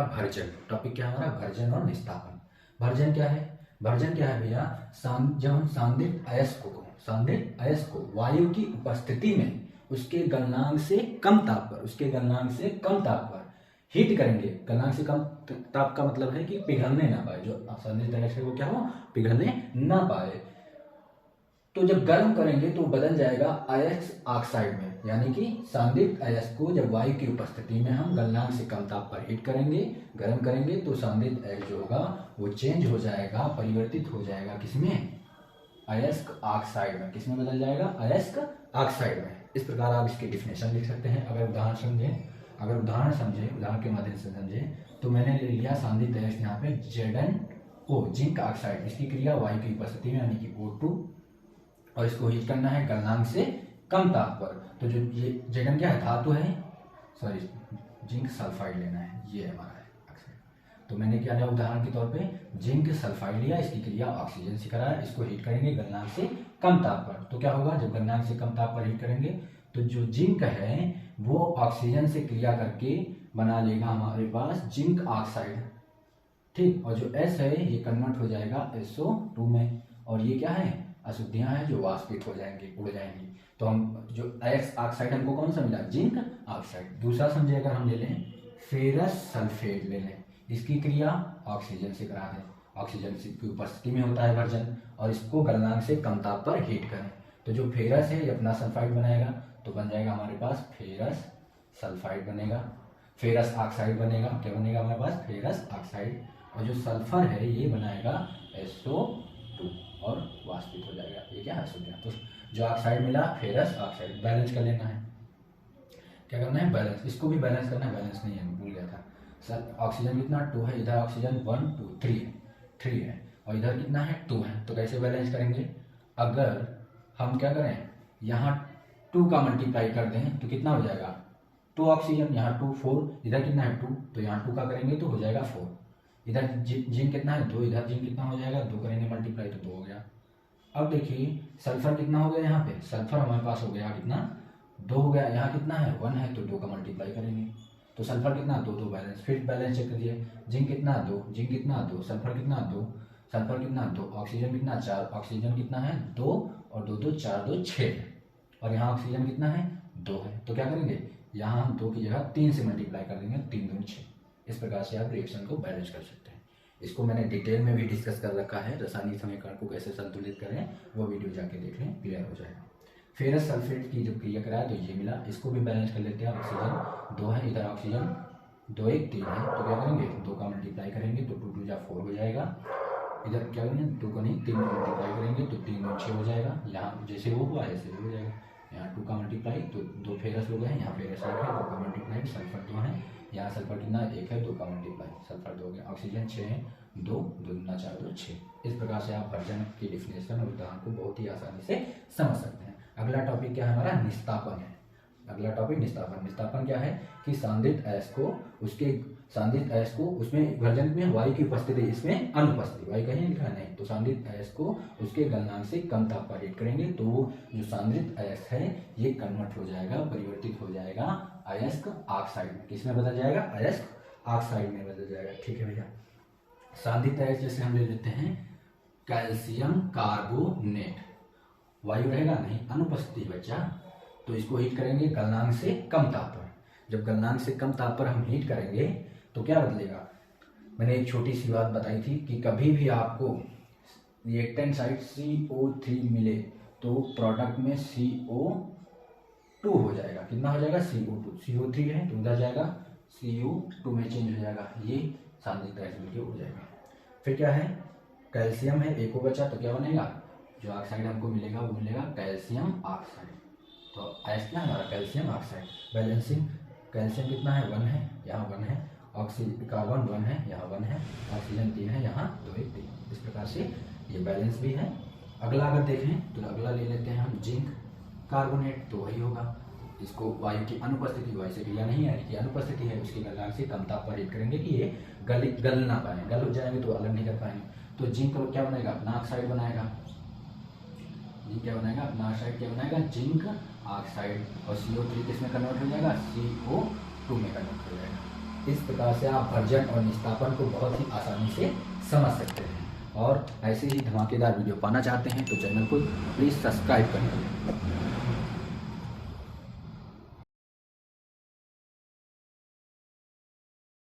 हमारा version. Topic क्या है हमारा? भर्जन और निस्तापन। भर्जन क्या है? भर्जन क्या है भैया? जब हम सांद्रित अयस्क को वायु की उपस्थिति में उसके गलनांक से कम ताप पर हीट करेंगे। गलनांक से कम ताप का मतलब है कि पिघलने ना पाए, जो सांद्रित अयस्क है वो क्या हो? पिघलने ना पाए। तो जब गर्म करेंगे तो बदल जाएगा अयस्क ऑक्साइड में, यानी कि सांद्रित अयस्क को जब वायु की उपस्थिति में हम गलनांक से कम ताप पर हीट करेंगे, गर्म करेंगे, तो सांद्रित अयस्क जो होगा वो चेंज हो जाएगा, परिवर्तित हो जाएगा किसमें? अयस्क ऑक्साइड में। किसमें बदल जाएगा? अयस्क ऑक्साइड में। इस प्रकार आप इसकी डिफिनेशन लिख सकते हैं। अगर उदाहरण समझें, उदाहरण के माध्यम से समझें, तो मैंने ले लिया सांद्रित अयस्क यहाँ पे ZnO, जिंक ऑक्साइड। इसकी क्रिया वायु की उपस्थिति में यानी कि O2, और इसको हीट करना है गलनांक से कम ताप पर। तो जो ये Zn क्या है? धातु है, सॉरी जिंक सल्फाइड लेना है, ये हमारा है ऑक्साइड। तो मैंने क्या लिया उदाहरण के तौर पे? जिंक सल्फाइड लिया, इसकी क्रिया ऑक्सीजन से कराया, इसको हीट करेंगे गलनांक से कम ताप पर। तो क्या होगा? जब गलनांक से कम ताप पर हीट करेंगे तो जो जिंक है वो ऑक्सीजन से क्रिया करके बना लेगा हमारे पास जिंक ऑक्साइड, ठीक। और जो S है ये कन्वर्ट हो जाएगा SO2 में, और ये क्या है? अशुद्धियां हैं जो वाष्पित हो जाएंगी, उड़ जाएंगी। तो हम जो अयस्क ऑक्साइड हमको कौन सा मिला? Zinc oxide. दूसरा समझे, अगर हम ले लें फेरस सल्फेट ले लें, इसकी क्रिया ऑक्सीजन से करा दें, ऑक्सीजन की उपस्थिति में होता है भर्जन, और इसको गलनांक से कम ताप पर हीट करें। तो जो फेरस है ये अपना सल्फाइड बनाएगा, तो बन जाएगा हमारे पास फेरस सल्फाइड बनेगा, फेरस ऑक्साइड बनेगा। क्या बनेगा हमारे पास? Ferrous oxide. और जो सल्फर है ये बनाएगा SO2 और वाष्पित हो जाएगा। ये क्या है? अशुद्धियां। तो जो ऑक्साइड मिला फेरस ऑक्साइड, बैलेंस कर लेना है। क्या करना है? बैलेंस। इसको भी बैलेंस करना है, बैलेंस नहीं है, भूल गया था सर। ऑक्सीजन कितना? 2 है, इधर ऑक्सीजन 1 2 3 है, और इधर कितना है? 2 है। तो कैसे बैलेंस करेंगे? अगर हम क्या करें, यहाँ 2 का मल्टीप्लाई कर दें तो कितना हो जाएगा? 2 ऑक्सीजन, यहाँ 2 4, इधर कितना है? 2, तो यहाँ 2 का करेंगे तो हो जाएगा 4। इधर जिंक कितना है? 2, इधर जिंक कितना हो जाएगा? 2 करेंगे मल्टीप्लाई तो 2 हो गया। अब देखिए सल्फर कितना हो गया? यहाँ पे सल्फर हमारे पास हो गया कितना? 2 हो गया। यहाँ कितना है? 1 है, तो 2 का मल्टीप्लाई करेंगे तो सल्फर कितना? 2 बैलेंस। फिर बैलेंस चेक करिए, जिंक कितना? 2, जिंक कितना? 2, सल्फर कितना? 2, सल्फर कितना? 2, ऑक्सीजन कितना? 4, ऑक्सीजन कितना है? 2 और 2 2 4 2 6 है, और यहाँ ऑक्सीजन कितना है? 2 है। तो क्या करेंगे? यहाँ हम 2 की जगह 3 से मल्टीप्लाई कर देंगे, 3 2 6। इस प्रकार से आप रिएक्शन को बैलेंस कर सकते हैं। इसको मैंने डिटेल में भी डिस्कस कर रखा है, रासायनिक समीकरण को कैसे संतुलित करें, वो वीडियो जाके देख लें, क्लियर हो जाएगा। फेरस सल्फेट की जब क्रिया कराया तो ये मिला, इसको भी बैलेंस कर लेते हैं। ऑक्सीजन 2 है, इधर ऑक्सीजन 2 1 3 है, तो क्या करेंगे? 2 का मल्टीप्लाई करेंगे तो 2 2 जा 4 हो जाएगा। इधर क्या करेंगे? 2 का नहीं 3 का मल्टीप्लाई करेंगे तो 3 2 6 हो जाएगा। यहाँ जैसे वो हुआ ऐसे भी हो जाएगा। यहाँ 2 का मल्टीप्लाई तो 2 फेरस हो गए, यहाँ फेरस 1 है, 2 का मल्टीप्लाई, सल्फर 2 है, यहाँ सल्फर कितना? 1 है, 2 का मल्टीप्लाई, सल्फर 2 हो गया। ऑक्सीजन 6 है, 2 2 गुना 4 2 6। इस प्रकार से आप भर्जन की डिफिनेशन और उदाहरण को बहुत ही आसानी से समझ सकते हैं। अगला टॉपिक क्या है हमारा? निस्तापन है। अगला टॉपिक निस्तापन। निस्तापन क्या है कि सांद्रित अयस्क को उसमें भर्जन में वायु की उपस्थिति, इसमें अनुपस्थिति, वायु कहीं लिखा नहीं, तो सांद्रित अयस्क को उसके गलनांक से कम ताप पर हीट करेंगे तो जो सांद्रित अयस्क है ये कन्वर्ट हो जाएगा, परिवर्तित हो जाएगा अयस्क ऑक्साइड में। किसमें बदल जाएगा? अयस्क ऑक्साइड में बदल जाएगा, ठीक है भैया। सांद्रित अयस्क जैसे हम ले लेते हैं कैल्शियम कार्बोनेट, वायु रहेगा नहीं, अनुपस्थिति बच्चा, तो इसको हीट करेंगे गलनांक से कम ताप पर। जब गलनांक से कम ताप पर हम हीट करेंगे तो क्या बदलेगा? मैंने एक छोटी सी बात बताई थी कि कभी भी आपको रिएक्टेंट साइड CO3 मिले तो प्रोडक्ट में CO2 हो जाएगा। कितना हो जाएगा? CO2, CO3 है तो उधर जाएगा CO2 में चेंज हो जाएगा, ये सांद्रित अयस्क मिलकर हो जाएगा। फिर क्या है? कैल्शियम है, एक को बचा तो क्या बनेगा? जो ऑक्साइड हमको मिलेगा वो मिलेगा कैल्शियम ऑक्साइड। तो अयस्क क्या है हमारा? Calcium oxide. बैलेंसिंग, कैल्शियम कितना है? 1 है, यहाँ 1 है, ऑक्सीजन कार्बन 1 है, यहाँ 1 है, ऑक्सीजन 3 है, यहाँ 2 1 3। इस प्रकार से ये बैलेंस भी है। अगला अगर देखें तो अगला ले लेते हैं हम जिंक कार्बोनेट, तो वही होगा। इसको वायु की अनुपस्थिति, वायु से क्रिया नहीं है, यानी कि अनुपस्थिति है, उसके गलनांक से कम ताप पर हीट करेंगे कि ये गल ना पाए, गल हो जाएंगे तो अलग नहीं कर पाएंगे। तो जिंक क्या बनाएगा? अपना ऑक्साइड बनाएगा। जिंक क्या बनाएगा? अपना ऑक्साइड क्या बनाएगा? Zinc oxide. और CO3 किस में कन्वर्ट हो जाएगा? CO2 में कन्वर्ट हो जाएगा। इस प्रकार से आप भर्जन और निस्तापन को बहुत ही आसानी से समझ सकते हैं। और ऐसे ही धमाकेदार वीडियो पाना चाहते हैं तो चैनल को प्लीज़ सब्सक्राइब करें।